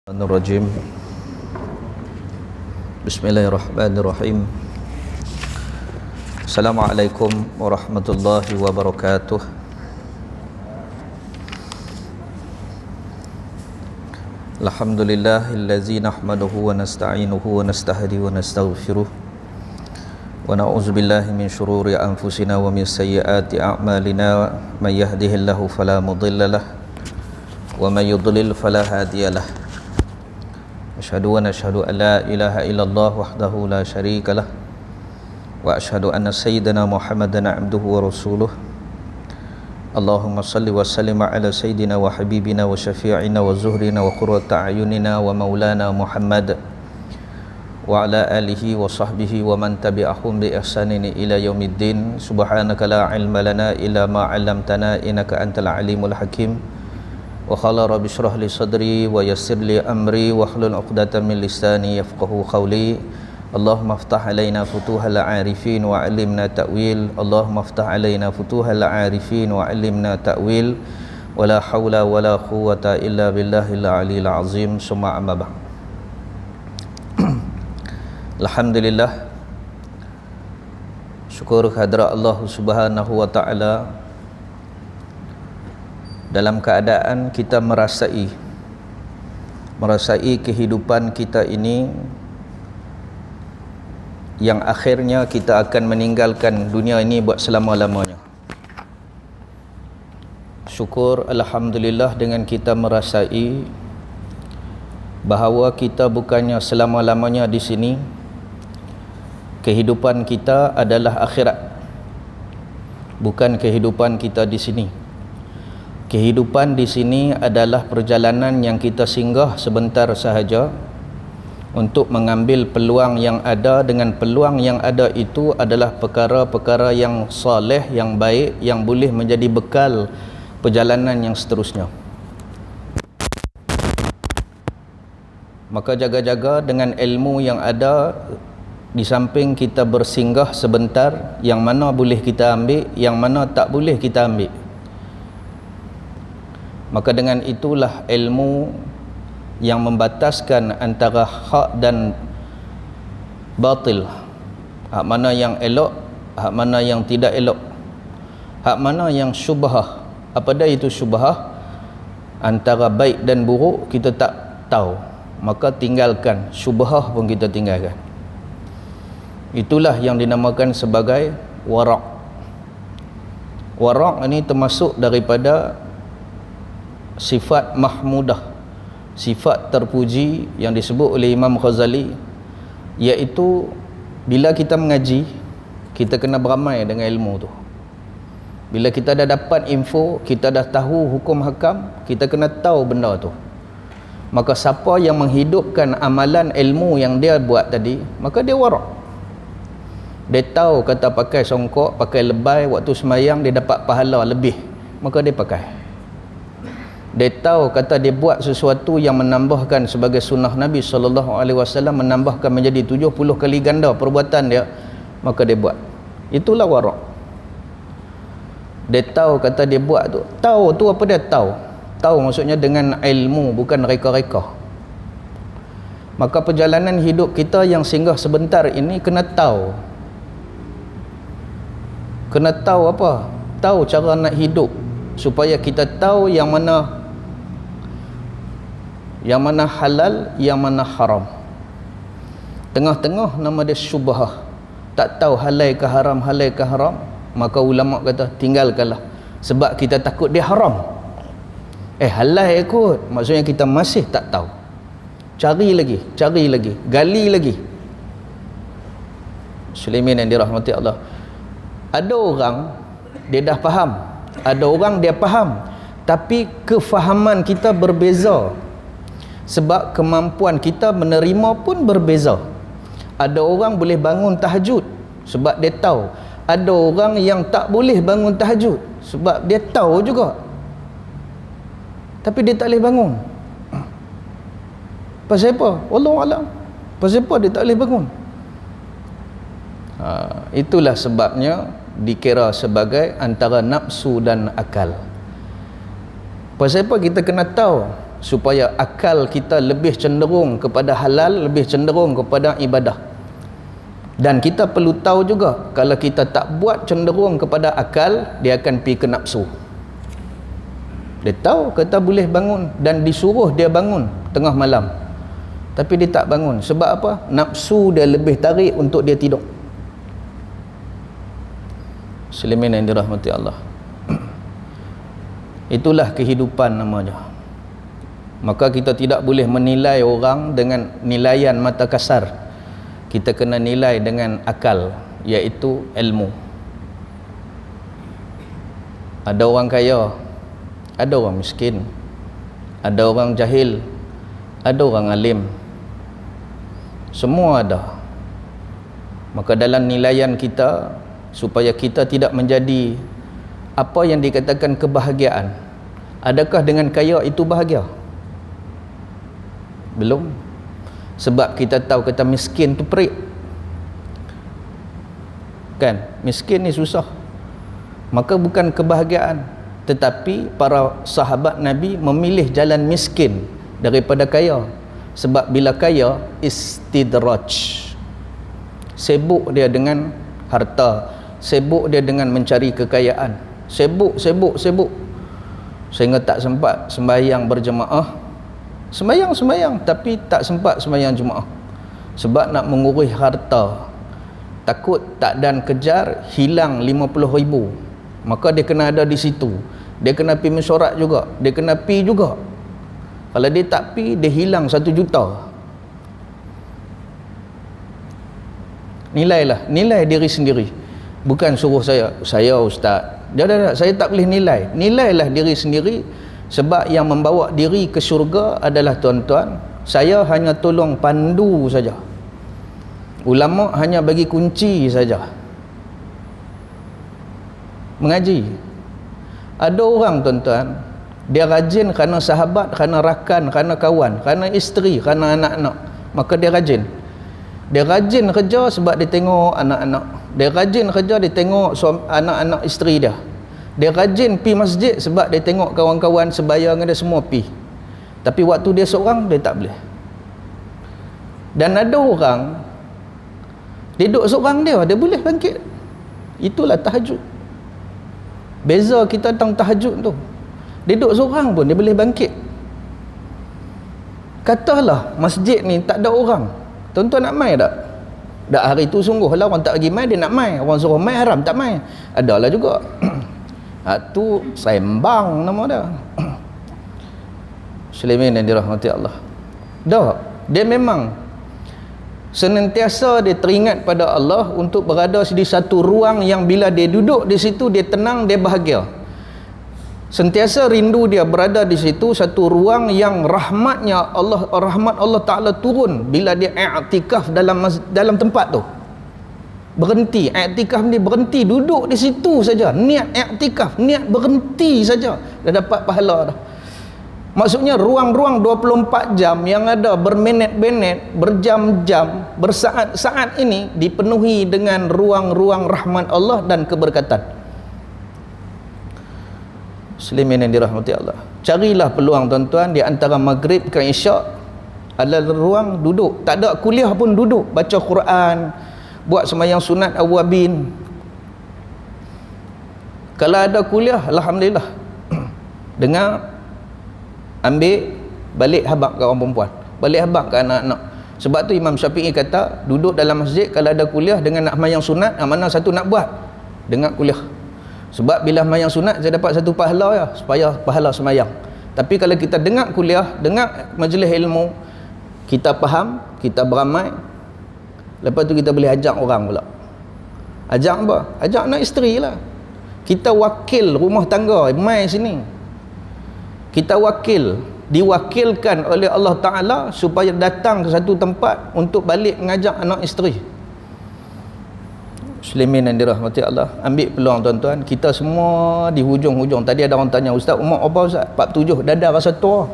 Rajim. Bismillahirrahmanirrahim. Assalamualaikum warahmatullahi wabarakatuh. Alhamdulillahillazi nahmaduhu wa nasta'inuhu wa nastahdi wa nastaghfiruh wa na'udzu billahi min syururi anfusina wa min sayyiati a'malina. May yahdihillahu fala mudilla lahu wa may yudlil fala hadiyalah. Asyhadu wa nashhadu an la ilaha illallah wahdahu la syarika lah wa asyhadu anna sayyidana Muhammadan abduhu wa rasuluh. Allahumma salli wa sallim ala sayyidina wa habibina wa syafi'ina wa zuhrina wa qurrata a'yunina wa maulana Muhammad wa ala alihi wa sahbihi wa man tabi'ahum bi ihsanin ila yaumiddin. Subhanaka la ilma lana illa ma 'allamtana innaka antal alimul hakim. Wa khala rabbi shrah li sadri wa yassir li amri wa hlul 'uqdatam min lisani yafqahu qawli. Allahumma iftah alaina futuhal arifin wa 'allimna ta'wil. Allahumma iftah alaina futuhal arifin wa 'allimna ta'wil. Wa la haula wa la quwwata illa billahil aliyil azim. Summa amma ba'd. Alhamdulillah, syukur kehadrat Allah Subhanahu wa taala, dalam keadaan kita merasai kehidupan kita ini yang akhirnya kita akan meninggalkan dunia ini buat selama-lamanya. Syukur alhamdulillah dengan kita merasai bahawa kita bukannya selama-lamanya di sini. Kehidupan kita adalah akhirat, bukan kehidupan kita di sini. Kehidupan di sini adalah perjalanan yang kita singgah sebentar sahaja untuk mengambil peluang yang ada. Dengan peluang yang ada itu adalah perkara-perkara yang soleh, yang baik, yang boleh menjadi bekal perjalanan yang seterusnya. Maka jaga-jaga dengan ilmu yang ada. Di samping kita bersinggah sebentar, yang mana boleh kita ambil, yang mana tak boleh kita ambil. Maka dengan itulah ilmu yang membataskan antara hak dan batil, hak mana yang elok, hak mana yang tidak elok, hak mana yang syubhah. Apa dah itu syubhah? Antara baik dan buruk kita tak tahu, maka tinggalkan. Syubhah pun kita tinggalkan. Itulah yang dinamakan sebagai warak. Warak ini termasuk daripada sifat mahmudah, sifat terpuji yang disebut oleh Imam Ghazali, iaitu bila kita mengaji, kita kena beramai dengan ilmu tu. Bila kita dah dapat info, kita dah tahu hukum hakam, kita kena tahu benda tu. Maka siapa yang menghidupkan amalan ilmu yang dia buat tadi, maka dia warak. Dia tahu kata pakai songkok, pakai lebay waktu semayang dia dapat pahala lebih, maka dia pakai. Dia tahu kata dia buat sesuatu yang menambahkan sebagai sunnah Nabi SAW, menambahkan menjadi 70 kali ganda perbuatan dia, maka dia buat. Itulah warak. Dia tahu kata dia buat tu. Tahu tu apa dia tahu? Tahu maksudnya dengan ilmu, bukan reka-reka. Maka perjalanan hidup kita yang singgah sebentar ini kena tahu. Kena tahu apa? Tahu cara nak hidup, supaya kita tahu yang mana halal, yang mana haram. Tengah-tengah nama dia syubhah. Tak tahu halal ke haram, maka ulama kata tinggalkanlah, sebab kita takut dia haram. Halal ikut, maksudnya kita masih tak tahu. Cari lagi, gali lagi. Muslimin yang dirahmati Allah, ada orang dia dah faham, ada orang dia faham, tapi kefahaman kita berbeza, sebab kemampuan kita menerima pun berbeza. Ada orang boleh bangun tahajud sebab dia tahu, ada orang yang tak boleh bangun tahajud sebab dia tahu juga, tapi dia tak boleh bangun. Pasal apa? Wallahu a'lam. Pasal apa dia tak boleh bangun? Itulah sebabnya dikira sebagai antara nafsu dan akal. Pasal apa kita kena tahu supaya akal kita lebih cenderung kepada halal, lebih cenderung kepada ibadah. Dan kita perlu tahu juga, kalau kita tak buat cenderung kepada akal, dia akan pergi ke nafsu. Dia tahu kita boleh bangun dan disuruh dia bangun tengah malam, tapi dia tak bangun. Sebab apa? Nafsu dia lebih tarik untuk dia tidur. Muslimin yang dirahmati Allah, itulah kehidupan namanya. Maka kita tidak boleh menilai orang dengan nilaian mata kasar. Kita kena nilai dengan akal, iaitu ilmu. Ada orang kaya, ada orang miskin, ada orang jahil, ada orang alim, semua ada. Maka dalam nilaian kita, supaya kita tidak menjadi apa yang dikatakan kebahagiaan, adakah dengan kaya itu bahagia? Belum. Sebab kita tahu kata miskin tu perik, kan? Miskin ni susah, maka bukan kebahagiaan. Tetapi para sahabat Nabi memilih jalan miskin daripada kaya. Sebab bila kaya, istidraj, sibuk dia dengan harta, sibuk dia dengan mencari kekayaan, sibuk sehingga tak sempat sembahyang berjemaah. Sembahyang tapi tak sempat sembahyang Jumaat, sebab nak mengurus harta, takut tak dan kejar hilang 50,000. Maka dia kena ada di situ, dia kena pergi mesyuarat juga, dia kena pergi juga. Kalau dia tak pergi, dia hilang 1 juta. Nilai diri sendiri, bukan suruh saya ustaz, dah, saya tak boleh nilailah diri sendiri. Sebab yang membawa diri ke syurga adalah tuan-tuan, saya hanya tolong pandu saja, ulama hanya bagi kunci saja. Mengaji, ada orang tuan-tuan, dia rajin kerana sahabat, kerana rakan, kerana kawan, kerana isteri, kerana anak-anak, maka dia rajin kerja sebab dia tengok anak-anak, dia rajin kerja, dia tengok anak-anak isteri dia. Dia rajin pi masjid sebab dia tengok kawan-kawan sebaya dengan dia semua pi. Tapi waktu dia seorang, dia tak boleh. Dan ada orang duduk seorang dia boleh bangkit. Itulah tahajud. Beza kita tentang tahajud tu, duduk seorang pun dia boleh bangkit. Katalah masjid ni tak ada orang, tuan-tuan nak mai tak? Dak hari tu sungguh lah orang tak pergi mai, dia nak mai. Orang suruh mai haram tak mai. Adalah juga. Tu sembang nama dia. Muslimin yang dirahmati Allah. Dia memang senantiasa dia teringat pada Allah untuk berada di satu ruang yang bila dia duduk di situ, dia tenang, dia bahagia. Sentiasa rindu dia berada di situ, satu ruang yang rahmat Allah Ta'ala turun bila dia i'tikaf dalam tempat tu. Berhenti i'tikaf ni, berhenti duduk di situ saja, niat i'tikaf, niat berhenti saja, dah dapat pahala dah. Maksudnya ruang-ruang 24 jam yang ada berminit-minit, berjam-jam, bersaat-saat ini dipenuhi dengan ruang-ruang rahmat Allah dan keberkatan. Muslimin yang dirahmati Allah, carilah peluang tuan-tuan di antara maghrib ke isyak, ada ruang duduk, tak ada kuliah pun duduk, baca Quran, buat sembahyang sunat awabin. Kalau ada kuliah, alhamdulillah, dengar, ambil, balik habaq ke orang perempuan, balik habaq ke anak-anak. Sebab tu Imam Syafi'i kata, duduk dalam masjid kalau ada kuliah dengan nak sembahyang sunat, mana satu nak buat? Dengar kuliah. Sebab bila sembahyang sunat saya dapat satu pahala ya, supaya pahala sembahyang. Tapi kalau kita dengar kuliah, dengar majlis ilmu, kita faham, kita beramai, lepas tu kita boleh ajak orang pula. Ajak apa? Ajak anak isteri lah. Kita wakil rumah tangga, mai sini. Kita diwakilkan oleh Allah Ta'ala supaya datang ke satu tempat untuk balik mengajak anak isteri. Muslimin yang dirahmati Allah, ambil peluang tuan-tuan. Kita semua di hujung-hujung. Tadi ada orang tanya, Ustaz, umur apa Ustaz? 47, dada rasa tua.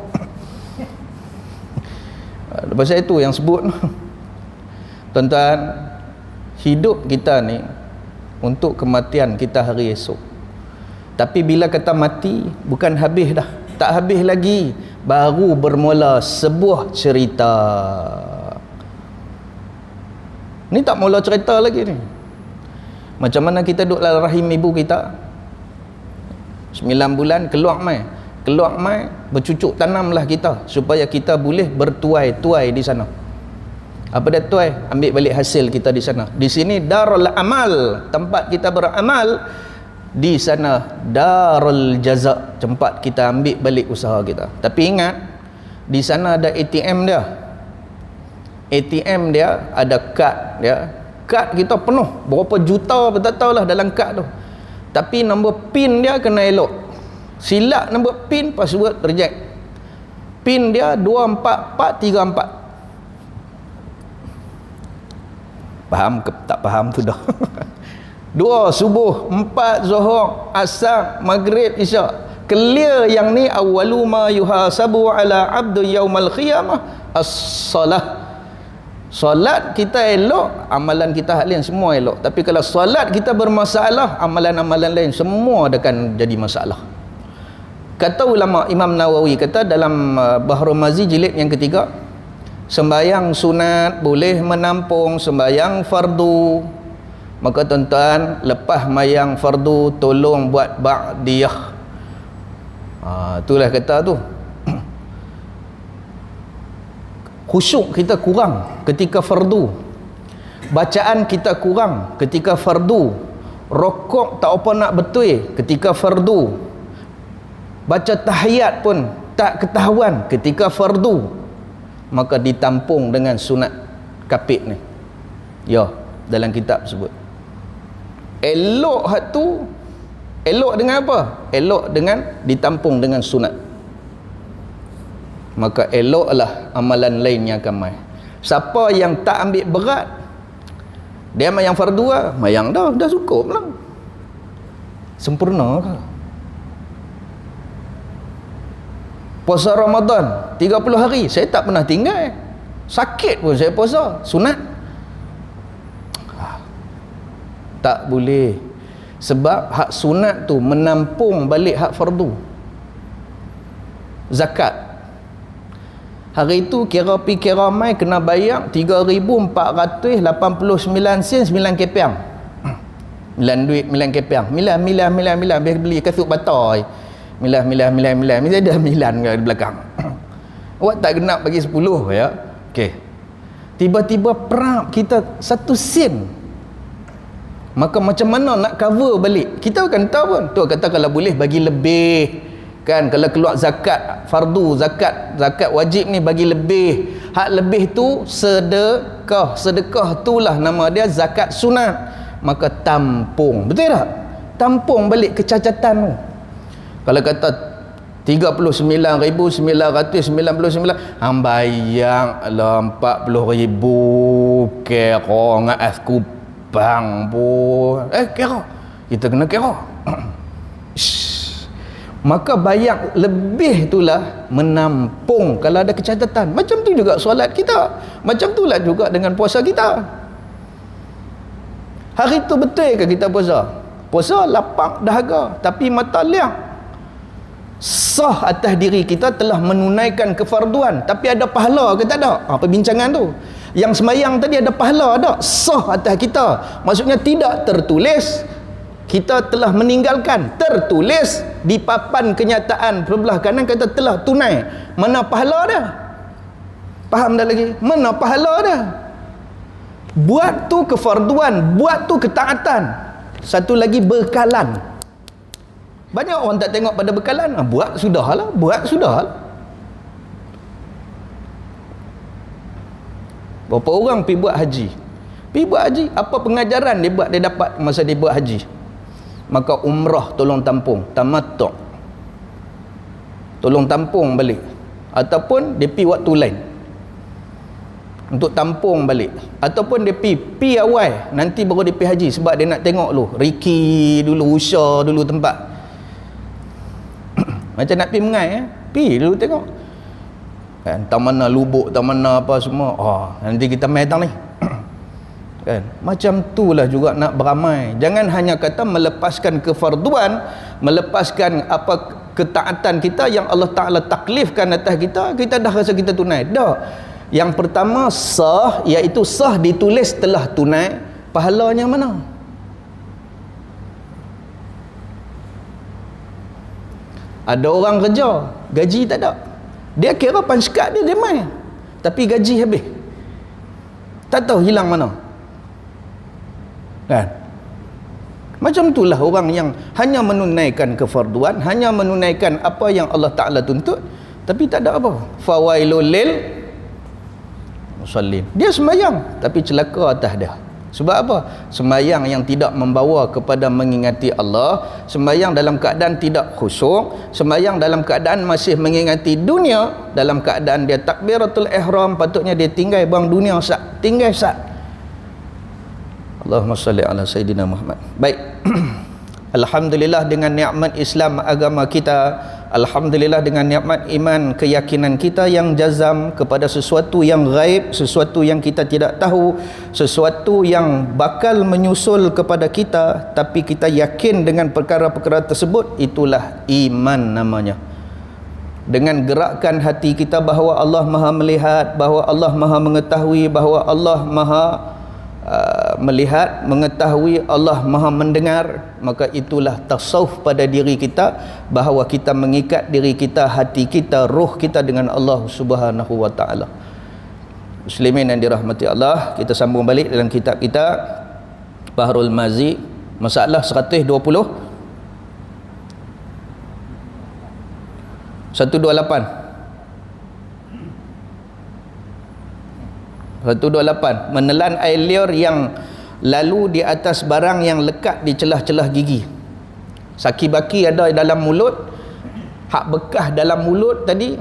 Lepas itu yang sebut. Tuan-tuan, hidup kita ni untuk kematian kita hari esok. Tapi bila kata mati, bukan habis dah, tak habis lagi. baru bermula sebuah cerita. Ni tak mula cerita lagi ni. Macam mana kita duduk dalam rahim ibu kita 9 bulan, keluar mai bercucuk tanamlah kita supaya kita boleh bertuai-tuai di sana. Apa dia tuai? Ambil balik hasil kita di sana. Di sini darul amal, tempat kita beramal. Di sana darul jaza, tempat kita ambil balik usaha kita. Tapi ingat, di sana ada ATM dia. ATM dia ada kad dia. Kad kita penuh, berapa juta tak tahulah dalam kad tu. Tapi nombor PIN dia kena elok. Silap nombor PIN, password reject. PIN dia 24434. Faham ke tak faham tu dah. 2 subuh, 4 zuhur, asar, maghrib, isyak. Clear yang ni. Awwalu ma yuhasabu ala abdu yaumal qiyamah as-salah. Solat kita elok, amalan kita hak lain semua elok. Tapi kalau solat kita bermasalah, amalan-amalan lain semua akan jadi masalah. Kata ulama Imam Nawawi, kata dalam Bahrul Mazi jilid yang ketiga, sembayang sunat boleh menampung sembayang fardu. Maka tuan-tuan, lepas mayang fardu tolong buat ba'diyah. Itulah kata tu. Khusyuk kita kurang ketika fardu, bacaan kita kurang ketika fardu, rokok tak apa nak betul ketika fardu, baca tahiyat pun tak ketahuan ketika fardu, maka ditampung dengan sunat kapit ni. Ya, dalam kitab sebut. Elok hak tu, elok dengan apa? Elok dengan ditampung dengan sunat. Maka eloklah amalan lainnya akan mai. Siapa yang tak ambil berat, dia mayang fardu lah, mayang dah cukup lah, sempurna ke? Puasa Ramadan 30 hari saya tak pernah tinggal, sakit pun saya puasa sunat. Tak boleh, sebab hak sunat tu menampung balik hak fardu. Zakat hari itu kira pi kira mai kena bayar 3,489 sen 9 kepiang. Milan duit, milan kepiang. Milan biar beli kasut batai. Milan mesti ada milan kat belakang. Awak tak genap bagi 10 ya. Okey. Tiba-tiba perap kita 1 sen. Maka macam mana nak cover balik? Kita akan tahu pun. Tu kata kalau boleh bagi lebih. Kan kalau keluar zakat fardu, zakat wajib ni bagi lebih. Hak lebih tu sedekah. Sedekah itulah nama dia zakat sunat. Maka tampung. Betul tak? Tampung balik kecacatan tu. Kalau kata 39,999 hang bayang lah 40,000 kira dengan as kupang pun. Kira. Kita kena kira. Maka bayang lebih itulah menampung kalau ada kecacatan. Macam tu juga solat kita, macam itulah juga dengan puasa kita. Hari tu betul ke kita puasa lapang dahaga tapi mata liang, sah atas diri kita telah menunaikan kefarduan, tapi ada pahala ke tak ada? Perbincangan tu. Yang sembahyang tadi ada pahala tak? Sah atas kita, maksudnya tidak tertulis kita telah meninggalkan, tertulis di papan kenyataan sebelah kanan kata telah tunai. Mana pahala dia? Faham dah lagi? Mana pahala dia? Buat tu kefarduan, buat tu ketaatan. Satu lagi bekalan. Banyak orang tak tengok pada bekalan. Buat sudahlah. Berapa orang pergi buat haji? Apa pengajaran dia buat, dia dapat masa dia buat haji? Maka umrah tolong tampung, tamattu' tolong tampung balik, ataupun dia pi waktu lain untuk tampung balik, ataupun dia pi awal nanti baru dia pi haji sebab dia nak tengok dulu riki dulu, usha dulu tempat. Macam nak pi mengai pi dulu tengok kan taman mana lubuk, taman mana apa semua. Nanti kita mai tang ni kan. Macam itulah juga nak beramai. Jangan hanya kata melepaskan kefarduan, melepaskan apa ketaatan kita yang Allah Ta'ala taklifkan atas kita, kita dah rasa kita tunai. Dah. Yang pertama sah, iaitu sah ditulis telah tunai, pahalanya mana? Ada orang kerja, gaji tak ada. Dia kira pansekat dia main, tapi gaji habis. Tak tahu hilang mana. Kan? Macam itulah orang yang hanya menunaikan kefarduan, hanya menunaikan apa yang Allah Ta'ala tuntut, tapi tak ada apa. Fawailul lil musallin. Dia sembahyang, tapi celaka atas dia. Sebab apa? Sembahyang yang tidak membawa kepada mengingati Allah, sembahyang dalam keadaan tidak khusyuk, sembahyang dalam keadaan masih mengingati dunia, dalam keadaan dia takbiratul ihram, patutnya dia tinggal buang dunia sat, tinggal sat. Allahumma salli ala Sayyidina Muhammad. Baik. Alhamdulillah dengan nikmat Islam agama kita, alhamdulillah dengan nikmat iman keyakinan kita yang jazam kepada sesuatu yang gaib, sesuatu yang kita tidak tahu, sesuatu yang bakal menyusul kepada kita, tapi kita yakin dengan perkara-perkara tersebut, itulah iman namanya. Dengan gerakkan hati kita bahawa Allah Maha melihat, bahawa Allah Maha mengetahui, bahawa Allah Maha melihat, mengetahui, Allah Maha mendengar, maka itulah tasawuf pada diri kita, bahawa kita mengikat diri kita, hati kita, roh kita dengan Allah Subhanahu wa taala. Muslimin yang dirahmati Allah, kita sambung balik dalam kitab kita Bahrul Mazi, masalah 128 menelan air liur yang lalu di atas barang yang lekat di celah-celah gigi. Saki baki ada dalam mulut, hak bekas dalam mulut tadi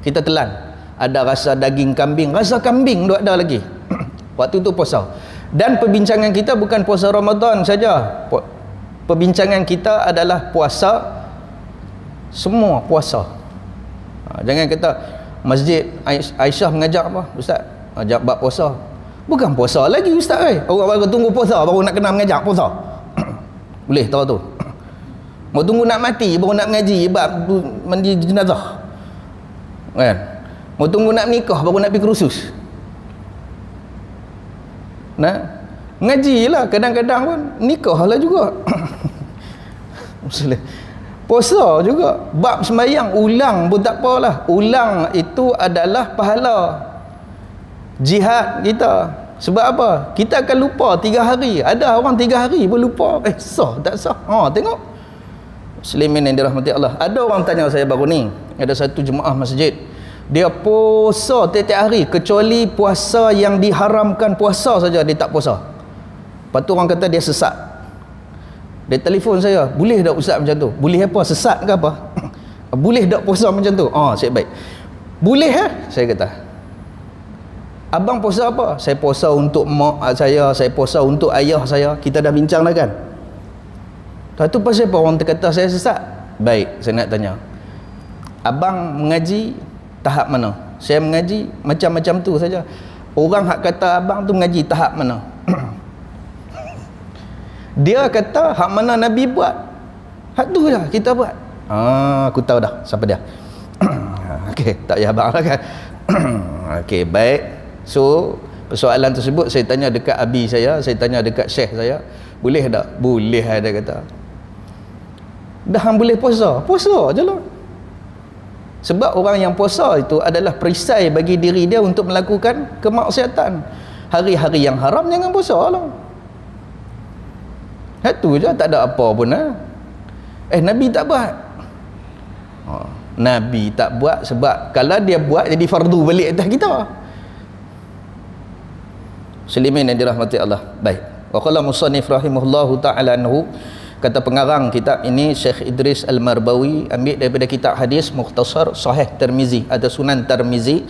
kita telan. Ada rasa daging kambing, rasa kambing duk ada lagi. Waktu tu puasa. Dan perbincangan kita bukan puasa Ramadan saja. Perbincangan kita adalah puasa, semua puasa. Jangan kata Masjid Aisyah mengajak apa, Ustaz? Ajak bab puasa. Bukan puasa lagi Ustaz. Orang baru tunggu puasa baru nak kena mengajak puasa. Boleh tahu tu. Mau tunggu nak mati baru nak mengaji bab mandi jenazah. Kan? Mau tunggu nak menikah baru nak pergi kursus. Nah, mengajilah kadang-kadang pun nikahlah juga. Puasa juga. Bab sembahyang ulang pun tak apalah. Ulang itu adalah pahala jihad kita. Sebab apa? Kita akan lupa 3 hari. Ada orang 3 hari pun lupa. Sah tak sah? Tengok. Muslimin yang dirahmati Allah. Ada orang tanya saya baru ni, ada satu jemaah masjid, dia puasa tiap-tiap hari kecuali puasa yang diharamkan puasa saja dia tak puasa. Lepas tu orang kata dia sesat. Dia telefon saya, boleh tak Ustaz macam tu? Boleh apa? Sesat ke apa? Boleh tak puasa macam tu? Saya baik. Boleh saya kata. Abang puasa apa? Saya puasa untuk mak saya puasa untuk ayah saya. Kita dah bincang dah kan? Lepas tu pasal apa orang kata saya sesat? Baik, saya nak tanya. Abang mengaji tahap mana? Saya mengaji macam-macam tu saja. Orang hak kata abang tu mengaji tahap mana? Dia kata hak mana Nabi buat, hak tu lah kita buat. Aku tahu dah siapa dia. Okey, tak payah abang lah kan. Okey, baik. So, persoalan tersebut saya tanya dekat abi saya tanya dekat syekh saya, boleh tak? Boleh, dia kata. Dah hang boleh puasa? Puasa je lah. Sebab orang yang puasa itu adalah perisai bagi diri dia untuk melakukan kemaksiatan. Hari-hari yang haram jangan puasa lah. Itu je, tak ada apa pun Nabi tak buat. Nabi tak buat sebab kalau dia buat jadi fardu balik atas kita. Muslimin yang dirahmati Allah. Baik. Wa qala musannif rahimahullahu ta'ala anhu, kata pengarang kitab ini Syekh Idris Al-Marbawi, ambil daripada kitab hadis Mukhtasar Sahih Tirmizi atau Sunan Tirmizi,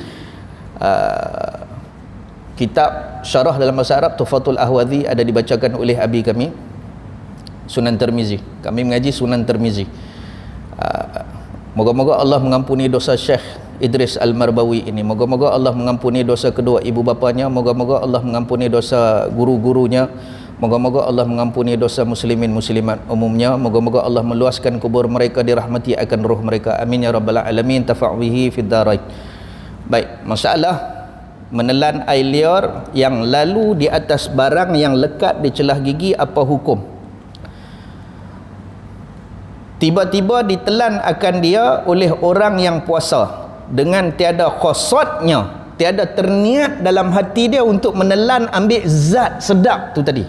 kitab syarah dalam bahasa Arab Tuhfatul Ahwazi, ada dibacakan oleh abi kami Sunan Tirmizi. Kami mengaji Sunan Tirmizi. Moga-moga Allah mengampuni dosa Syekh Idris Al-Marbawi ini. Moga-moga Allah mengampuni dosa kedua ibu bapanya. Moga-moga Allah mengampuni dosa guru-gurunya. Moga-moga Allah mengampuni dosa muslimin muslimat umumnya. Moga-moga Allah meluaskan kubur mereka, dirahmati akan roh mereka. Amin ya rabbal alamin. Tafa'wihi fid darain. Baik, masalah menelan air liur yang lalu di atas barang yang lekat di celah gigi, apa hukum? Tiba-tiba ditelan akan dia oleh orang yang puasa dengan tiada khosatnya, tiada terniat dalam hati dia untuk menelan ambil zat sedap tu tadi.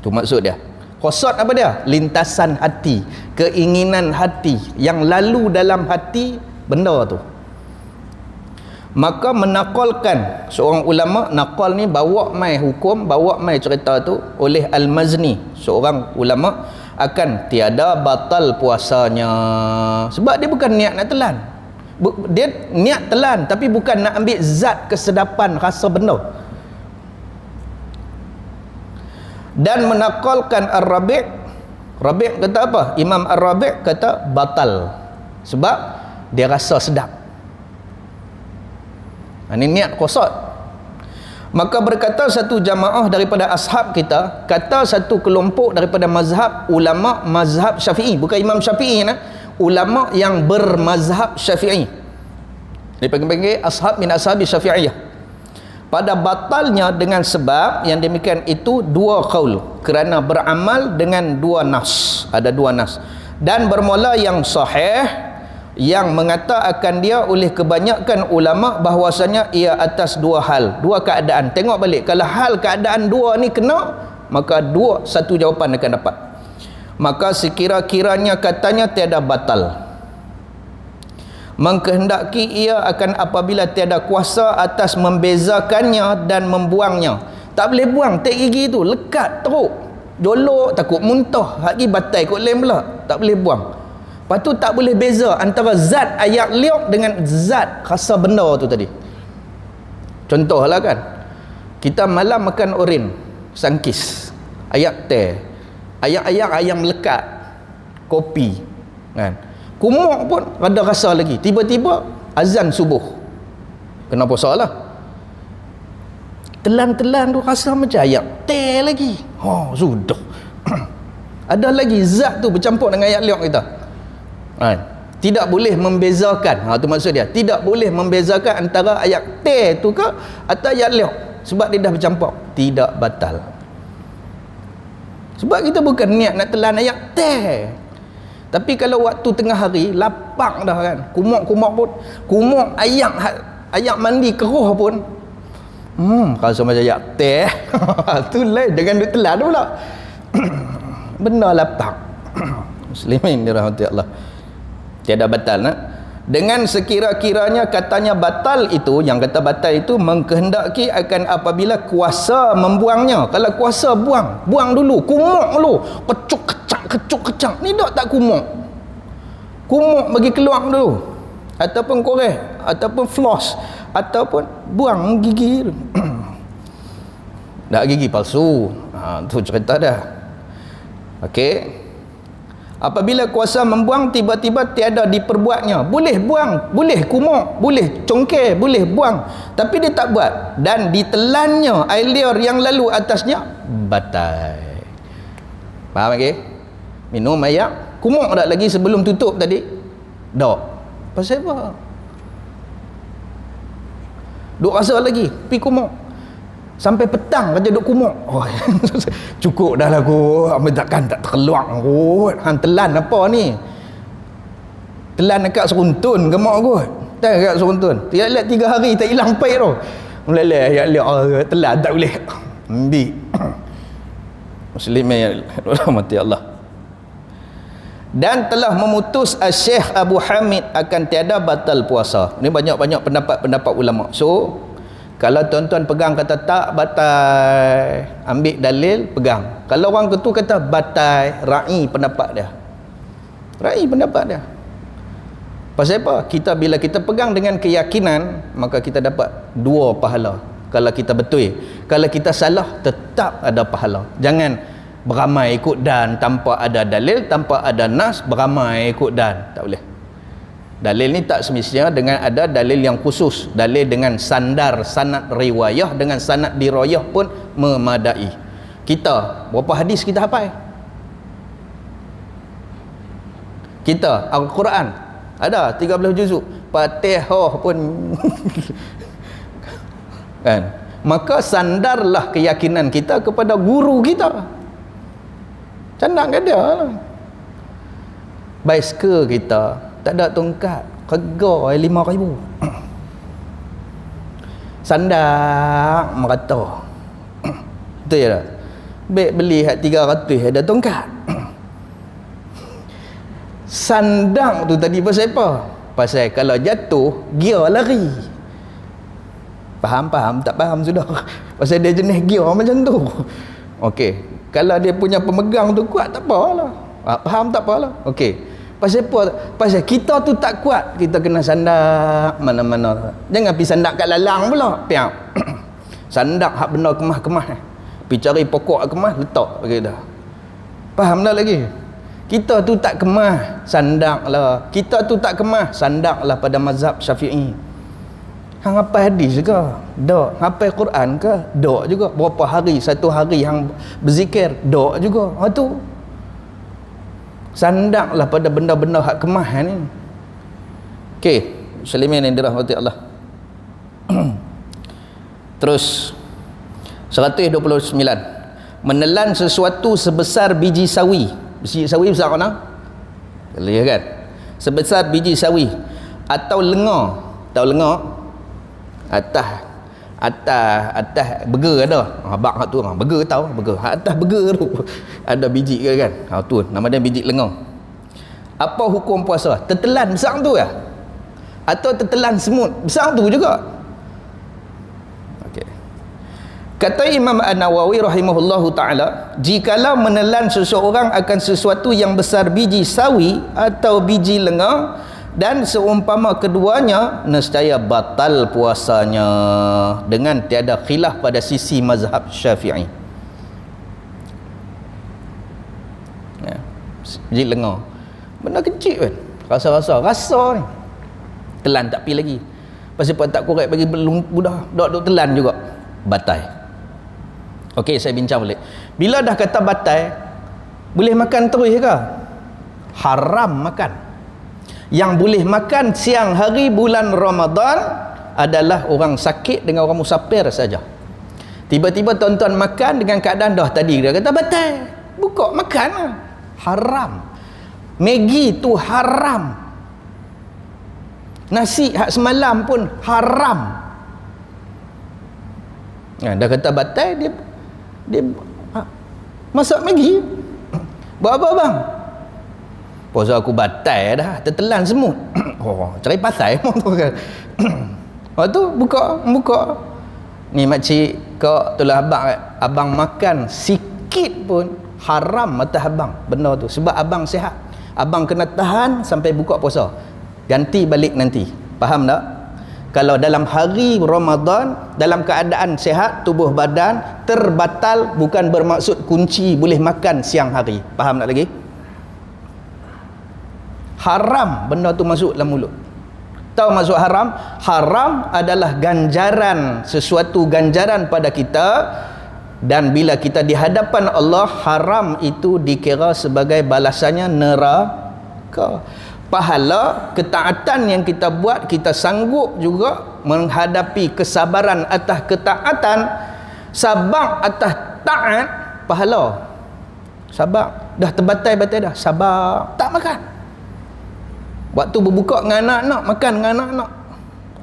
Tu maksud dia. Khosat apa dia? Lintasan hati, keinginan hati yang lalu dalam hati benda tu. Maka menakalkan seorang ulama, nakal ni bawa mai hukum, bawa mai cerita tu oleh Al-Mazni, seorang ulama, akan tiada batal puasanya. Sebab dia bukan niat nak telan. Dia niat telan tapi bukan nak ambil zat kesedapan rasa benda. Dan menakalkan Ar-Rabi', Rabi' kata apa? Imam Ar-Rabi' kata batal sebab dia rasa sedap. Ini niat qasad. Maka berkata satu jamaah daripada ashab kita, kata satu kelompok daripada mazhab ulama mazhab Syafi'i, bukan Imam Syafi'i, ulama yang bermazhab Syafi'i, dipanggil ashab min ashabi Syafi'iyah, pada batalnya dengan sebab yang demikian itu dua qaul, kerana beramal dengan dua nas, ada dua nas, dan bermula yang sahih yang mengatakan dia oleh kebanyakan ulama bahwasanya ia atas dua hal, dua keadaan. Tengok balik, kalau hal keadaan dua ni kena, maka dua satu jawapan akan dapat. Maka sekira-kiranya katanya tiada batal, mengkehendaki ia akan apabila tiada kuasa atas membezakannya dan membuangnya. Tak boleh buang tek gigi tu, lekat teruk, jolok takut muntah, lagi batal kot lem pula, tak boleh buang. Lepas tu tak boleh beza antara zat ayak liuk dengan zat rasa benda tu tadi. Contohlah kan, kita malam makan oren sangkis, ayak teh, ayak-ayak ayam lekat, kopi kan, kumuk pun ada rasa lagi, tiba-tiba azan subuh kena puasa lah, telan-telan tu rasa macam ayak teh lagi, sudah ada lagi zat tu bercampur dengan ayak liuk kita. Tidak boleh membezakan, tu maksud dia, tidak boleh membezakan antara ayak teh tu ke atau ayak liuk, sebab dia dah bercampur, tidak batal. Sebab kita bukan niat nak telan ayak teh. Tapi kalau waktu tengah hari lapang dah kan, kumuk-kumuk pun, kumuk ayak mandi keruh pun, rasa macam ayak teh. Tu lain dengan duk telan pula. Benda lapang. Muslimin dirahmati Allah, tiada batal dengan sekira-kiranya katanya batal itu, yang kata batal itu mengkehendaki akan apabila kuasa membuangnya. Kalau kuasa buang dulu, kumuk dulu, kecuk kecang ni tak kumuk bagi keluar dulu, ataupun korek, ataupun floss, ataupun buang gigi tak gigi palsu, tu cerita dah. okey. Apabila kuasa membuang tiba-tiba tiada diperbuatnya, boleh buang, boleh kumuk, boleh congkeh, boleh buang, tapi dia tak buat, dan ditelannya air liur yang lalu atasnya batal. Faham lagi? Minum ayak kumuk tak lagi sebelum tutup tadi? Tak. Pasal apa? Duk rasa lagi, pi kumuk sampai petang kerja duk kumuk. Cukup dah lah kot, takkan tak terkeluar kot. Telan apa ni? Telan dekat seruntun ke mak kot? Tak dekat seruntun, tidak lihat 3 hari tak hilang paik tu, meleleh lihat telan tak boleh ambil. Muslimin rahmati Allah. Dan telah memutus Syekh Abu Hamid akan tiada batal puasa. Ini banyak-banyak pendapat ulama. So kalau tuan-tuan pegang kata tak batal, ambil dalil pegang. Kalau orang tu kata batal, ra'i pendapat dia. Pasal apa? Bila kita pegang dengan keyakinan, maka kita dapat 2 pahala. Kalau kita betul, kalau kita salah, tetap ada pahala. Jangan beramai ikut dan tanpa ada dalil, tanpa ada nas, beramai ikut dan, tak boleh. Dalil ni tak semestinya dengan ada dalil yang khusus, dalil dengan sanad riwayah, dengan sanad dirayah pun memadai. Kita berapa hadis kita hafal? Kita Al-Quran ada 13 juzuk, Fatihah pun kan. Maka sandarlah keyakinan kita kepada guru kita. Candak ke dia lah. Basikal kita tak ada tongkat, harga 5,000. Sandar merata. Betul tak? Baik beli hak 300 ada tongkat. Sandang tu tadi pasal apa? Pasal kalau jatuh gear lari. Faham tak faham sudah. Pasal dia jenis gear macam tu. Okey, kalau dia punya pemegang tu kuat tak apalah. Faham tak apalah. Okey. Pasal apa? Pasal kita tu tak kuat, kita kena sandak mana-mana. Jangan pergi sandak kat lalang pula. Piak. Sandak hak benda kemah-kemah. Pergi cari pokok kemas letak bagi dah. Faham tak lagi? Kita tu tak kemah, sandaklah. Kita tu tak kemah, sandaklah pada mazhab Syafi'i. Hang hafal hadis ke? Dak. Hafal Quran ke? Dak juga. Berapa hari, satu hari hang berzikir? Dak juga. Ha tu. Sandaklah pada benda-benda hak kemah ni. Okey, muslimin yang dirahmati Allah. Terus 129. Menelan sesuatu sebesar biji sawi. Biji sawi besar mana? Lihat kan? Sebesar biji sawi atau lenga. Tahu lenga? Atas burger ada. Abang hak tu burger tahu, burger. Hak atas burger tu ada biji ke kan? Ha tu nama dia biji lenga. Apa hukum puasa? Tertelan besar tu ya? Atau tertelan semut besar tu juga? Okey. Kata Imam An-Nawawi rahimahullahu ta'ala, jikalau menelan seseorang akan sesuatu yang besar biji sawi atau biji lenga dan seumpama keduanya, nescaya batal puasanya dengan tiada khilaf pada sisi mazhab Syafi'i. Ya, biji lenga benda kecil kan, rasa ni telan tak pi lagi. Pasal tak korek bagi budak dok telan juga batal. Okey, saya bincang balik. Bila dah kata batal, boleh makan terus ke? Haram makan. Yang boleh makan siang hari bulan Ramadan adalah orang sakit dengan orang musafir saja. Tiba-tiba tuan-tuan makan dengan keadaan dah tadi dia kata batal. Buka makan lah. Haram. Maggi tu haram. Nasi hak semalam pun haram. Dah kata batal, dia masak Maggi. Buat apa bang? Puasa aku batal dah, tertelan semut. Oh, cari pasal tu kan. Lepas tu buka. Ni makcik kau tulah abang makan sikit pun haram mata abang benda tu. Sebab abang sihat. Abang kena tahan sampai buka puasa. Ganti balik nanti. Faham tak? Kalau dalam hari Ramadan dalam keadaan sihat tubuh badan, terbatal bukan bermaksud kunci boleh makan siang hari. Faham tak lagi? Haram benda tu masuk dalam mulut. Tahu maksud haram? Haram adalah ganjaran, sesuatu ganjaran pada kita, dan bila kita di hadapan Allah, haram itu dikira sebagai balasannya neraka. Pahala ketaatan yang kita buat, kita sanggup juga menghadapi kesabaran atas ketaatan, sabar atas taat, pahala. Sabar dah terbatal dah, sabar tak makan. Waktu berbuka dengan anak-anak, makan dengan anak-anak.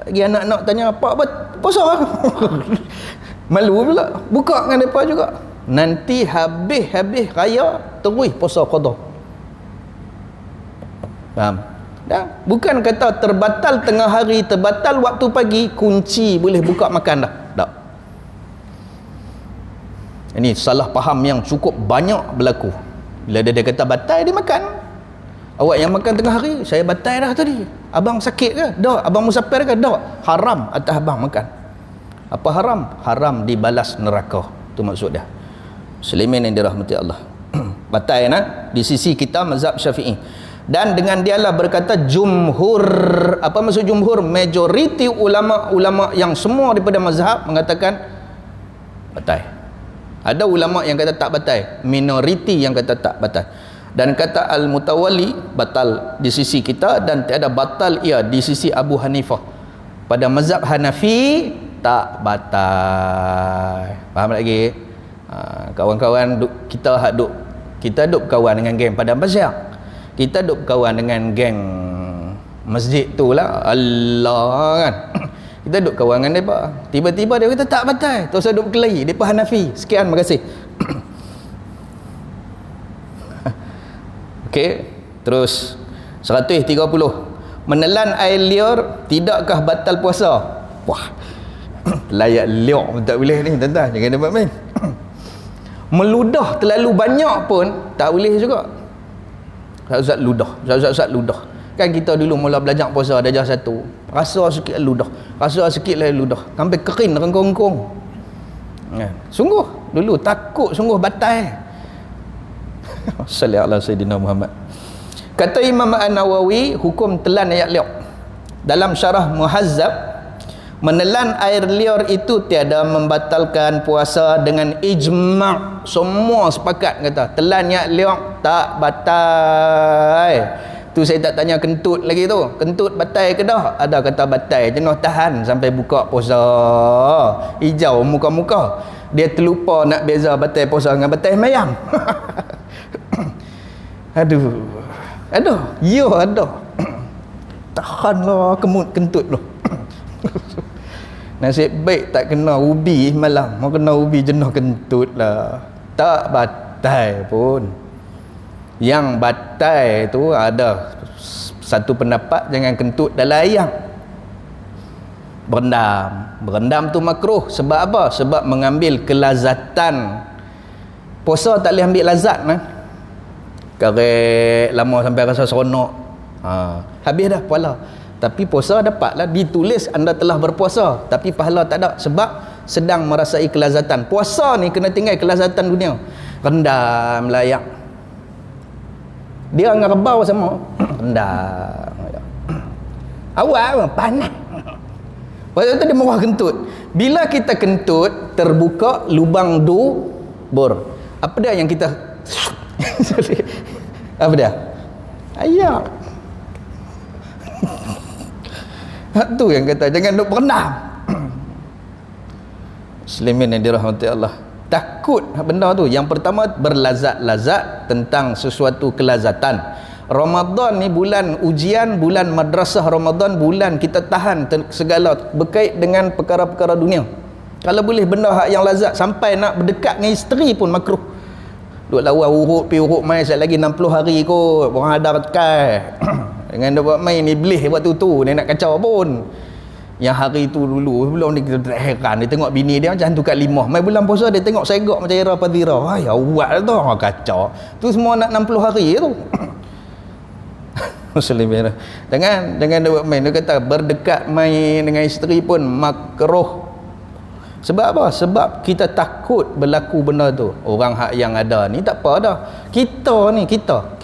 Lagi anak-anak tanya apa puasa. Malu pula buka dengan mereka juga. Nanti habis raya terus puasa qada. Faham? Dah, bukan kata terbatal tengah hari, terbatal waktu pagi, kunci boleh buka makan dah. Tak. Ini salah faham yang cukup banyak berlaku. Bila dia kata batal, dia makan. Awak yang makan tengah hari, saya batal dah tadi. Abang sakit ke? Tak. Abang musafir ke? Tak. Haram atas abang makan. Apa haram? Haram dibalas neraka. Itu maksud dia. Muslimin yang dirahmati Allah. Batal di sisi kita mazhab Syafi'i. Dan dengan dialah berkata jumhur. Apa maksud jumhur? Majoriti ulama-ulama yang semua daripada mazhab mengatakan batal. Ada ulama yang kata tak batal, minoriti yang kata tak batal. Dan kata al-mutawalli batal di sisi kita, dan tiada batal ia di sisi Abu Hanifah. Pada mazhab Hanafi tak batal. Faham lagi? Kawan-kawan kita duk kawan dengan geng Padang Pasir. Kita duk kawan dengan geng masjid tu lah, Allah kan. Kita duk kawan dengan mereka. Tiba-tiba dia kata tak batal, terus duk berkelahi. Mereka Hanafi. Sekian, terima kasih. Okey, terus 130. Menelan air liur tidakkah batal puasa? Wah, layak liur tak boleh ni tuan-tuan, jangan dapat main. Meludah terlalu banyak pun tak boleh juga. Ustaz ludah. Kan kita dulu mula belajar puasa darjah 1, rasa sikit ludah, rasa sikit lah ludah, sampai kering rengkong-rengkong. Sungguh dulu takut, sungguh batal. Sallallahu alaihi sayyidina Muhammad. Kata Imam An-Nawawi, hukum telan ayat liur dalam syarah Muhazzab, menelan air liur itu tiada membatalkan puasa dengan ijma'. Semua sepakat kata telan ayat liur tak batal. Tu saya tak tanya kentut lagi tu, kentut batal ke dah? Ada kata batal, jenuh tahan sampai buka puasa. Hijau muka-muka, dia terlupa nak beza batal puasa dengan batal sembahyang. Aduh, ya ada. Tahanlah kentut tu. Nasib baik tak kena ubi malam. Mau kena ubi jenuh kentut lah. Tak batal pun. Yang batal tu ada satu pendapat, jangan kentut dalam ayam. Berendam tu makruh. Sebab apa? Sebab mengambil kelazatan. Puasa tak boleh ambil lazat nah. Karek lama sampai rasa seronok, habis dah pahala. Tapi puasa dapatlah, ditulis anda telah berpuasa, tapi pahala tak ada sebab sedang merasai kelazatan. Puasa ni kena tinggal kelazatan dunia. Rendam layak, dia dengan rebau sama. Rendam awal panas, lepas tu dia marah kentut. Bila kita kentut, terbuka lubang dubur. Apa dia yang kita apa dia? Ayam. Tu yang kata jangan duk berenang. Muslimin yang dirahmati Allah, takut benda tu. Yang pertama, berlazat-lazat tentang sesuatu kelazatan. Ramadan ni bulan ujian, bulan madrasah Ramadan, bulan kita tahan segala berkait dengan perkara-perkara dunia. Kalau boleh benda hak yang lazat, sampai nak berdekat dengan isteri pun makruh. Duk lawan urut pi urut mai, sekali lagi 60 hari kot orang ada rekat. Dengan dia buat main iblis waktu tu, dia nak kacau pun. Yang hari tu dulu belum dia heran, dia tengok bini dia macam tu kat 5 mai bulan puasa, dia tengok segak macam era padira. Ai awak tu kacau. Tu semua nak 60 hari tu. Muslimin, jangan dia buat main. Dia kata berdekat main dengan isteri pun makruh. Sebab apa? Sebab kita takut berlaku benda tu. Orang hak yang ada ni tak apa dah. Kita ni, kita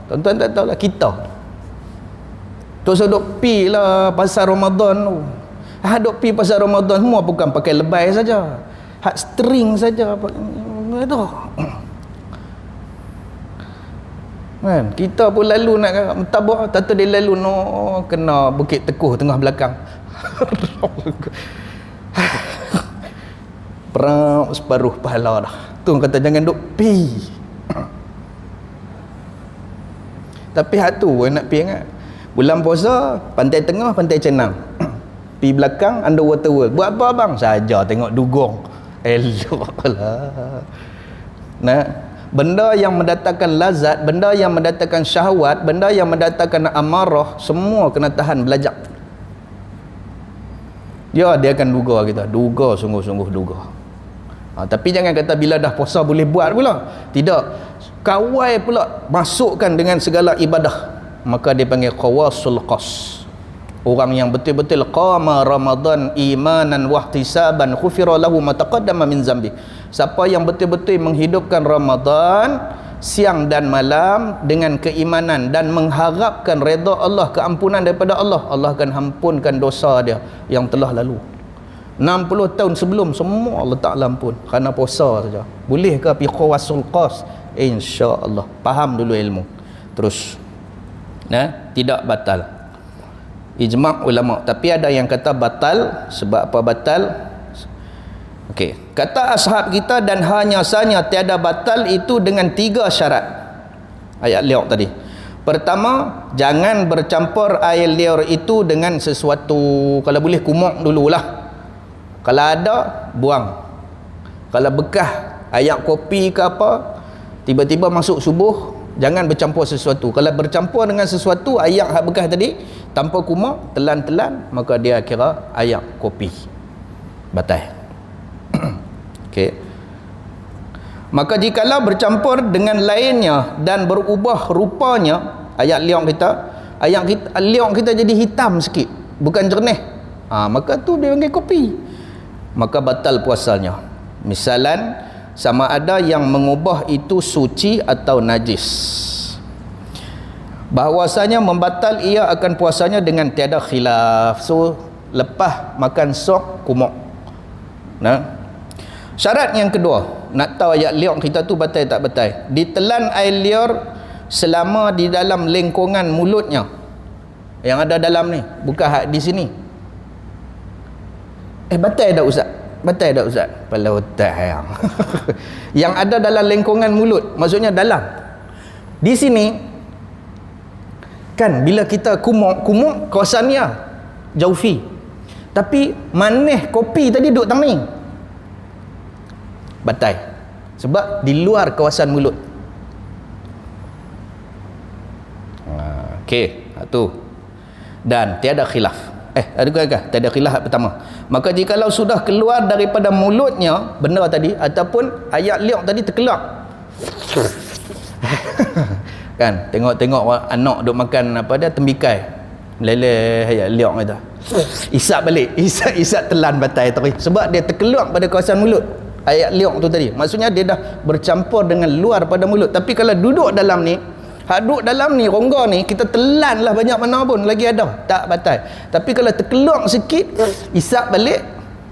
tuan-tuan tak tahu lah, kita terus duk pi lah pasal Ramadan tu. Duk pi pasal Ramadan semua bukan pakai lebay saja, hak string saja tu kan. Kita pun lalu nak mentabak, tata dia lalu kena Bukit Tekuh tengah belakang. Perang separuh pahala dah. Tu kata jangan duk pi. Tapi hak tu nak pi ingat. Bulan puasa, pantai tengah, pantai Cenang. Pi belakang underwater world. Buat apa abang? Saja tengok dugong. Eloklah. Nah, benda yang mendatangkan lazat, benda yang mendatangkan syahwat, benda yang mendatangkan amarah, semua kena tahan belajar. Dia akan duga kita. Duga, sungguh-sungguh duga. Tapi jangan kata bila dah puasa boleh buat pula. Tidak. Kawai pula masukkan dengan segala ibadah. Maka dia panggil qawasul qas. Orang yang betul-betul qama Ramadan imanan wahtisaban khufira lahu ma taqaddama min zambi. Siapa yang betul-betul menghidupkan Ramadan siang dan malam dengan keimanan dan mengharapkan redha Allah, keampunan daripada Allah, Allah akan ampunkan dosa dia yang telah lalu. 60 tahun sebelum semua Allah Ta'ala ampun kerana puasa saja. Boleh ke pergi qawasul qas? InsyaAllah. Faham dulu ilmu. Terus. Tidak batal. Ijma' ulama. Tapi ada yang kata batal. Sebab apa batal? Okey. Kata ashab kita, dan hanya sahaja tiada batal itu dengan 3 syarat. Ayat liur tadi. Pertama, jangan bercampur air liur itu dengan sesuatu. Kalau boleh kumuk dululah. Kalau ada, buang. Kalau bekas air kopi ke apa, tiba-tiba masuk subuh, jangan bercampur sesuatu. Kalau bercampur dengan sesuatu, air hak bekas tadi, tanpa kumuk, telan-telan, maka dia kira air kopi. Batal. Okey. Maka jikalau bercampur dengan lainnya dan berubah rupanya, air liur kita jadi hitam sikit, bukan jernih, maka tu dia panggil kopi, maka batal puasanya. Misalan, sama ada yang mengubah itu suci atau najis, bahwasanya membatal ia akan puasanya dengan tiada khilaf. So lepas makan sok kumuk. Syarat yang kedua, nak tahu ayat liur kita tu batal tak batal, ditelan air liur selama di dalam lengkungan mulutnya, yang ada dalam ni, bukan di sini. Batal tak Ustaz? Batal tak Ustaz? Pala otak yang yang ada dalam lengkungan mulut, maksudnya dalam di sini kan, bila kita kumuk kawasannya jaufi, tapi manis kopi tadi duduk tang ni, batal, sebab di luar kawasan mulut. Okey, tu. Dan tiada khilaf. Adakah tiada khilaf pertama. Maka jikalau sudah keluar daripada mulutnya benda tadi, ataupun ayat liur tadi terkelak kan, tengok anak duk makan apa dia, tembikai, meleleh ayat liur kata, isap balik, isap telan batal tadi, sebab dia terkelak pada kawasan mulut. Ayat liur tu tadi, maksudnya dia dah bercampur dengan luar pada mulut. Tapi kalau duduk dalam ni, duduk dalam ni, rongga ni, kita telan lah banyak mana pun lagi ada, tak batal. Tapi kalau terkelak sikit, isap balik,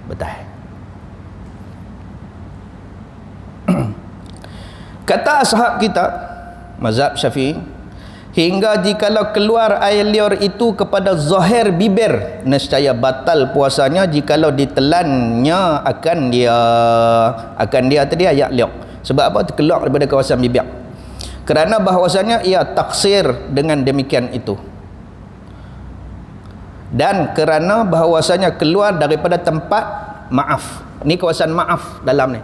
batal. Kata ashab kita, mazhab Syafi'i, hingga jikalau keluar air liur itu kepada zahir bibir, nescaya batal puasanya jikalau ditelannya akan dia tadi ayat liur. Sebab apa? Terkeluar daripada kawasan bibir. Kerana bahawasanya ia taksir dengan demikian itu, dan kerana bahawasanya keluar daripada tempat maaf. Ni kawasan maaf dalam ni.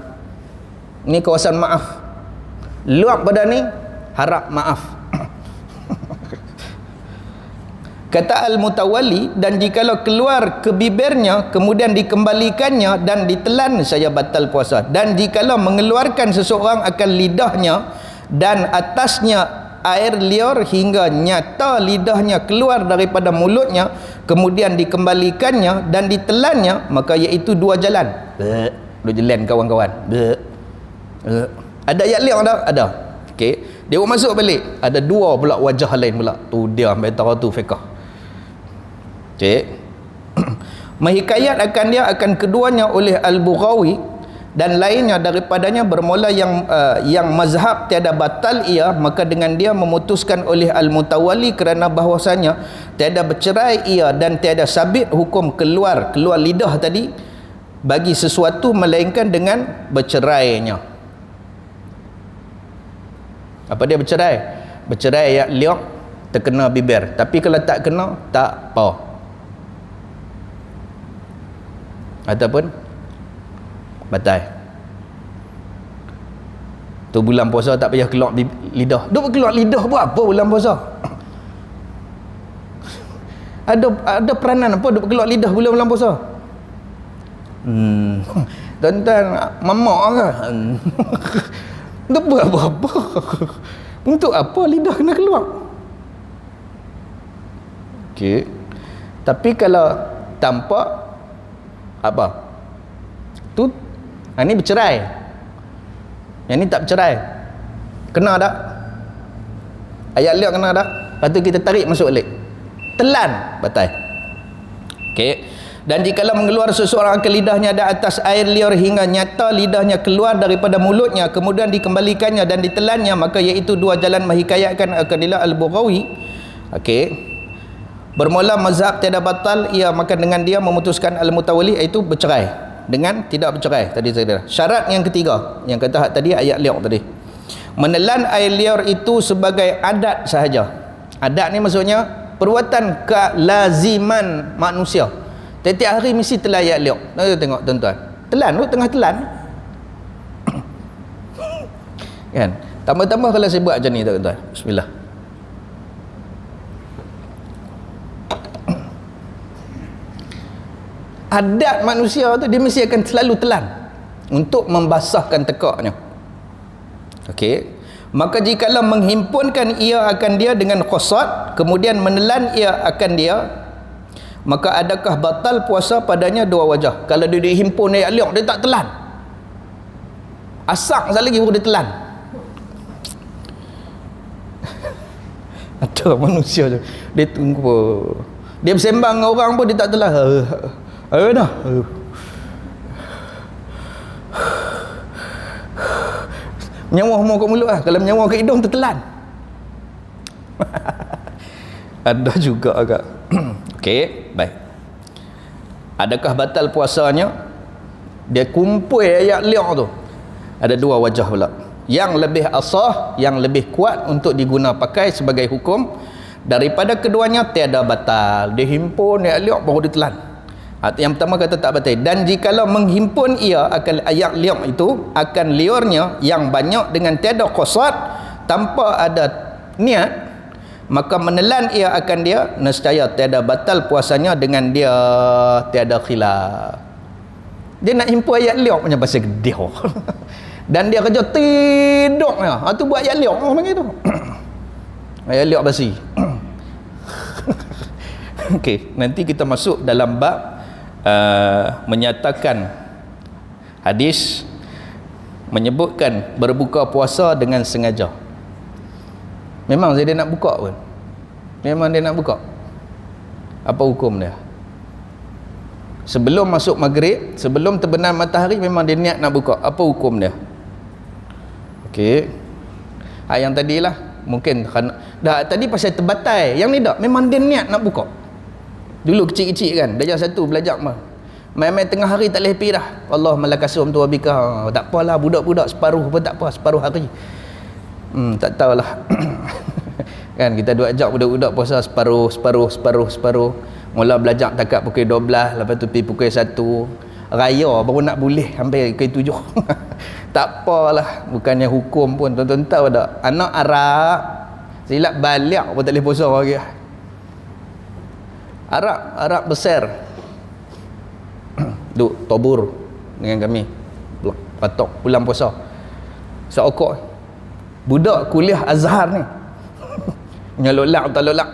Ni kawasan maaf. Luar pada ni harap maaf. Kata Al-Mutawalli, dan jikalau keluar ke bibirnya kemudian dikembalikannya dan ditelan, saya batal puasa. Dan jikalau mengeluarkan seseorang akan lidahnya dan atasnya air liur hingga nyata lidahnya keluar daripada mulutnya, kemudian dikembalikannya dan ditelannya, maka iaitu 2 jalan. Dua jalan kawan-kawan. Ada ayat liur tak? Ada. Okey, dia masuk balik, ada 2 pula wajah lain pula. Tu dia betara tu fiqh. Okey. Menghikayat akan dia akan keduanya oleh Al-Bughawi dan lainnya daripadanya bermula yang mazhab tiada batal ia, maka dengan dia memutuskan oleh Al-Mutawalli kerana bahwasanya tiada bercerai ia dan tiada sabit hukum keluar lidah tadi bagi sesuatu melainkan dengan bercerainya. Apa dia bercerai? Bercerai ayat liur terkena bibir, tapi kalau tak kena tak apa, ataupun batal. Tu bulan puasa tak payah keluar lidah. Duk keluar lidah buat apa bulan puasa? Ada peranan apa duk keluar lidah bulan puasa? Tuan-tuan mamak ke? Duk buat apa? Untuk apa lidah kena keluar? Okey. Tapi kalau tampak apa? Tu ini bercerai, yang ni tak bercerai, kena tak? Ayat liur kena tak? Lepas tu kita tarik masuk balik, telan, batal. Okey. Dan jikalau mengeluar seseorang ke lidahnya di atas air liur hingga nyata lidahnya keluar daripada mulutnya, kemudian dikembalikannya dan ditelannya, maka iaitu dua jalan menghikayatkan Aqdilah Al-Bughawi. Okey. Bermula mazhab tiada batal, ia maka dengan dia memutuskan al-mutawalli, iaitu bercerai dengan tidak bercerai. Tadi saya syarat yang ketiga yang kata tadi ayat liur tadi, menelan air liur itu sebagai adat sahaja. Adat ni maksudnya perbuatan kelaziman manusia. Tiap-tiap hari mesti telan ayat liur. Tengok tuan-tuan, telan tu tengah telan kan. Tambah-tambah kalau saya buat macam ni tuan-tuan, bismillah. Adat manusia tu dia mesti akan selalu telan untuk membasahkan tekaknya. Okey. Maka jikalau menghimpunkan ia akan dia dengan qasad, kemudian menelan ia akan dia, maka adakah batal puasa padanya dua wajah. Kalau dia dihimpun ayat liur, dia tak telan, asak sekali lagi baru dia telan. Ada manusia tu, dia tunggu, dia bersembang dengan orang pun dia tak telan. Dah menyawah mau kat mulut lah. Kalau menyawah kat hidung tertelan. Ada juga agak. Okey, baik. Adakah batal puasanya? Dia kumpul ayat liur tu. Ada dua wajah pula. Yang lebih asah, yang lebih kuat untuk diguna pakai sebagai hukum, daripada keduanya tiada batal. Dia himpun ayat liur baru ditelan. Yang pertama kata tak batal. Dan jikalau menghimpun ia akan ayat liur itu akan liurnya yang banyak dengan tiada qasad, tanpa ada niat, maka menelan ia akan dia, nescaya tiada batal puasanya dengan dia tiada khilaf. Dia nak himpun ayat liur punya bahasa gede. Dan dia kerja tiduknya. Tu buat ayat liur orang panggil tu. Ayat liur basi. Okey, nanti kita masuk dalam bab menyatakan hadis menyebutkan berbuka puasa dengan sengaja. Memang dia nak buka pun, memang dia nak buka. Apa hukum dia? Sebelum masuk maghrib, sebelum terbenam matahari, memang dia niat nak buka. Apa hukum dia? Okey, yang tadilah mungkin dah tadi pasal terbatai, yang ni tak, memang dia niat nak buka. Dulu kecil-kecil kan, darjah 1 belajar mah. Main-main tengah hari tak boleh pergi dah. Allah malakasum tu wabika. Tak apalah, budak-budak separuh pun tak apa, separuh hari. Tak tahulah. Kan kita duk ajak budak-budak puasa separuh. Mula belajar takat pukul 12, lepas tu pergi pukul 1. Raya baru nak boleh sampai pukul 7. Tak apalah, bukannya hukum pun. Tuan-tuan tahu tak? Anak Arab silap balik pun tak boleh puasa lagi. Arab besar duk tobur dengan kami patok pulang puasa seokok budak kuliah Azhar ni nyalolak tak lolak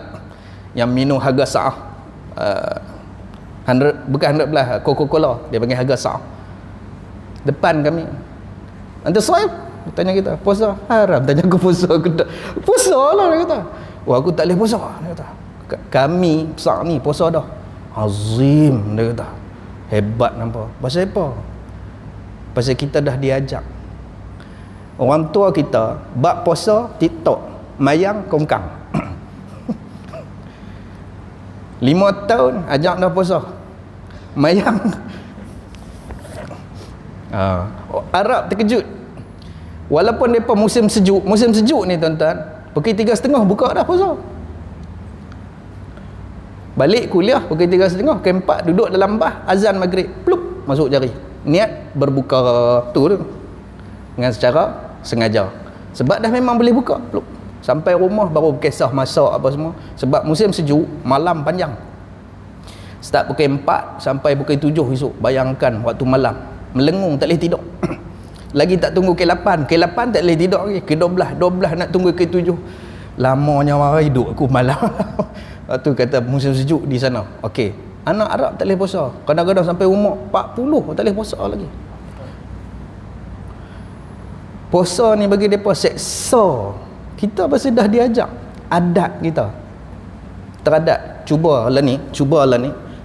yang minum harga sa'ah 100, bukan 100 Coca-Cola, dia panggil harga sa'ah depan kami. Nanti saya tanya kita puasa haram, tanya aku puasa, aku tak puasa lah, dia kata. Wah, aku tak boleh puasa, dia kata. Kami besar ni puasa dah. Azim, dia kata. Hebat nampak. Pasal apa? Pasal kita dah diajak. Orang tua kita bab puasa TikTok, mayang kongkang. 5 tahun ajak dah puasa. Mayang. Arab terkejut. Walaupun depa musim sejuk ni tuan-tuan, pukul 3.30 buka dah puasa. Balik kuliah pukul 3.30, ke 4 duduk dalam bah, azan maghrib, plup, masuk jari. Niat berbuka tu dengan secara sengaja. Sebab dah memang boleh buka, plup. Sampai rumah baru kisah masak apa semua. Sebab musim sejuk, malam panjang. Start pukul 4 sampai pukul 7 esok. Bayangkan waktu malam, melengung tak boleh tidur. Lagi tak tunggu ke 8, ke 8 tak boleh tidur lagi. Ke 12 nak tunggu ke 7. Lamanya marah hidup aku malam. Waktu kata musim sejuk di sana. Okey, anak Arab tak boleh puasa. Kadang-kadang sampai umur 40 tak boleh puasa lagi. Puasa ni bagi mereka seksa. Kita pasti dah diajak adat kita. Teradat, cubalah ni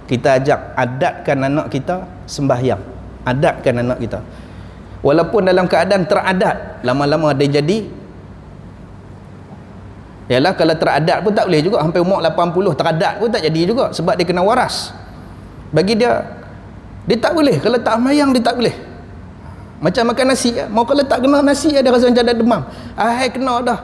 kita ajak adatkan anak kita sembahyang, adatkan anak kita. Walaupun dalam keadaan teradat, lama-lama dia jadi, yalah kalau teradat pun tak boleh juga, sampai umur 80 teradat pun tak jadi juga, sebab dia kena waras. Bagi dia tak boleh, kalau tak sembahyang dia tak boleh. Macam makan nasi, mau kalau tak kena nasi dia rasa macam ada demam, kena dah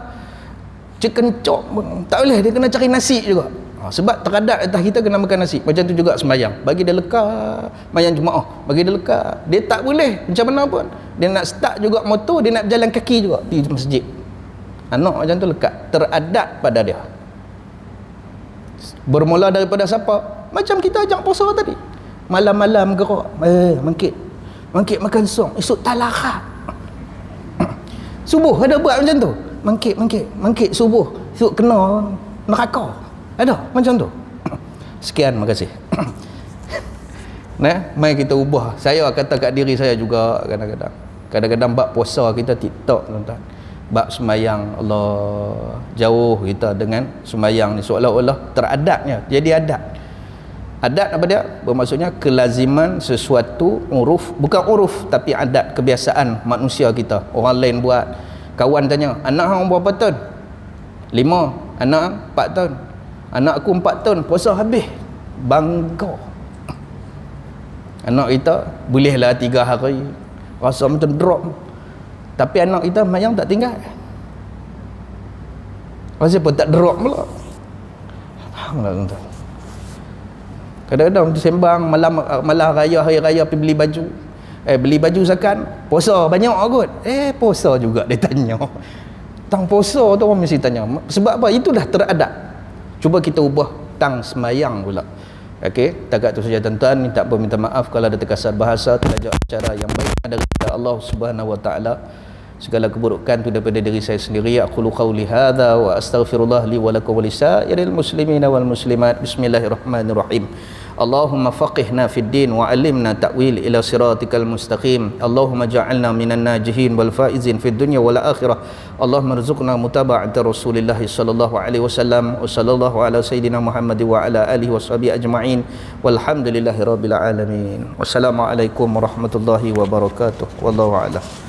chicken chop, tak boleh, dia kena cari nasi juga. Sebab teradat atas kita kena makan nasi. Macam tu juga sembahyang, bagi dia lekar, sembahyang Jumaat bagi dia lekar. Dia tak boleh macam mana pun, dia nak start juga motor, dia nak berjalan kaki juga pergi masjid. Anak macam tu lekat, teradat pada dia. Bermula daripada siapa? Macam kita ajak puasa tadi, malam-malam gerak, mangkit makan song, esok tak larat. Subuh ada buat macam tu, mangkit subuh, esok kena neraka. Ada macam tu. Sekian, makasih. Nah, mai kita ubah. Saya kata kat diri saya juga kadang-kadang bab puasa kita TikTok, tuan-tuan. Bab sembahyang, Allah, jauh kita dengan sembahyang ni, seolah-olah teradatnya jadi adat. Adat apa dia? Bermaksudnya kelaziman sesuatu, uruf, bukan uruf tapi adat, kebiasaan manusia kita. Orang lain buat, kawan tanya, anak hang berapa tahun? 5. Anak 4 tahun. Anak aku 4 tahun, puasa habis. Bangga. Anak kita bolehlah 3 hari, rasa macam drop. Tapi anak kita mayang tak tinggal, rasa pun tak drop pula. Kadang-kadang sembang malam raya, hari raya pergi beli baju. Beli baju zakat, puasa banyak kot. Puasa juga dia tanya. Tang puasa tu orang mesti tanya. Sebab apa? Itulah teradat. Cuba kita ubah tang semayang pula. Okey, takat tu saja tuan-tuan. Minta maaf kalau ada terkasar bahasa, terlajak cara yang baik dari Allah Subhanahu Wa Taala. Segala keburukan tu daripada diri saya sendiri. Aqulu qawli hadza wa astaghfirullah li wa lakum wa lisairil muslimina wal muslimat. Bismillahirrahmanirrahim. Allahumma faqihna fid din wa 'allimna ta'wil ila siratikal mustaqim. Allahumma ja'alna minan najihin wal faizin fid dunya wal akhirah. Allahumma rzuqna mutaba'ata Rasulillah sallallahu alaihi wasallam wa sallallahu ala sayidina Muhammad wa ala alihi washabihi ajma'in. Walhamdulillahirabbil alamin. Wassalamualaikum warahmatullahi wabarakatuh. Wallahu a'lam.